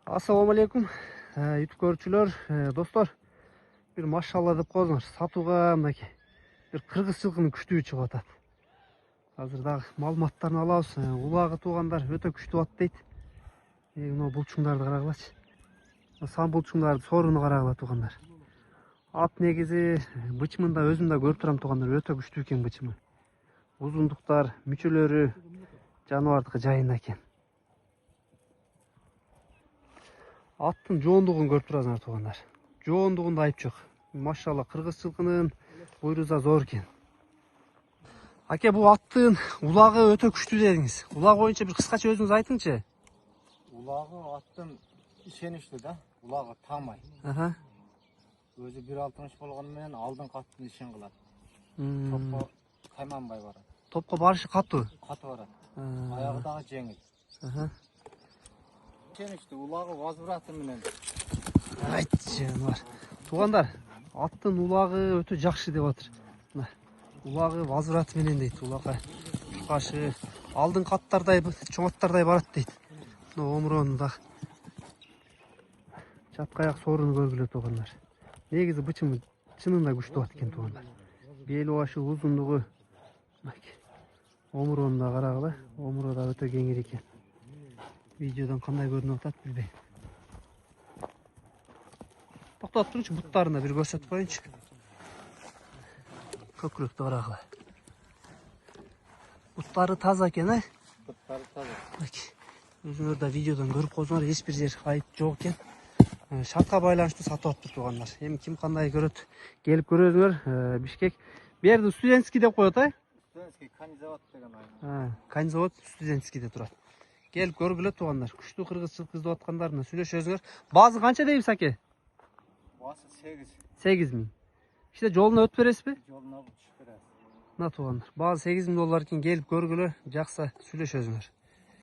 Assalamu алейкум, YouTube көрүүчүлөр, достор. Бир машалла деп коюңуз, сатууга мынакей бир кыргыз жылкынын күчтүү чыгып атат. Азыр дагы маалыматтарын алабыз. Улагы туугандар өтө күчтүү ат дейт. Мына булчуңдарды карагылачы. Сан булчуңдардын сорууну карагыла туугандар. Ат негизи бычымында өзүм да көрүп турам туугандар, өтө күчтүү экен бычымы. Узундуктар, мүчөлөрү жаныбардыкы жайында экен. Аттын жоондугун көрүп турасыңар туугандар. Жоондугунда айып жок. Машалла, кыргыз жылкынын буйруза зор экен. Аке, бул аттын улагы өтө күчтүү дедиңиз. Улаг боюнча бир кыскача өзүңүз айтыңызчы. Улагы аттын ишеничтүү да, улагы таамай. Өзү 1.60 болгону менен алдыңкы аттын ишен кылат. Топко кайманбай барат. Топко барышы катуу. Катуу барат. Аягы дагы жеңил. Ишеничтүү улагы возвраты менен. Айтчы бар. Туугандар, аттын улагы өтө жакшы деп атыр. Мына улагы возвраты менен дейт. Улага кашы алдыңкы аттардай, чоң аттардай барат дейт. Мына омурону да чатка аяк сооруну көргүлө туугандар. Негизи бычымы чынында күчтүү ат экен туугандар. Бел башы, узундугу. Омурону да карагыла. Омуру да өтө кеңир экен. Видеодон кандай көрүнүп атат билбейм. Токтотуп турчу, буттарына бир көрсөтүп коеюнчу. Көкүрөктү карагыла. Буттары таза экен, Буттары таза. Өзүңөр да видеодон көрүп койсоңор, эч бир жер айып жок экен. Шартка байланыштуу сатып атыптыр туугандар. Эми ким кандай көрөт, келип көрөсүңөр. Бишкек. Бу жерде студентский деп коет, Студентский Канизавод деген айыл. Канизавод студентскийде турат. Келип көргүлө туугандар. Күчтүү кыргыз жылкы издеп аткандар менен сүйлөшөсүңөр. Баазы канча дейбиз аке? Баасы 8. 8.000. İşte жолуна өтүп бересизби? Жолуна түшүп беребиз. Мына туугандар. Баазы $8.000 экен, келип көргүлө, жакса сүйлөшөсүңөр.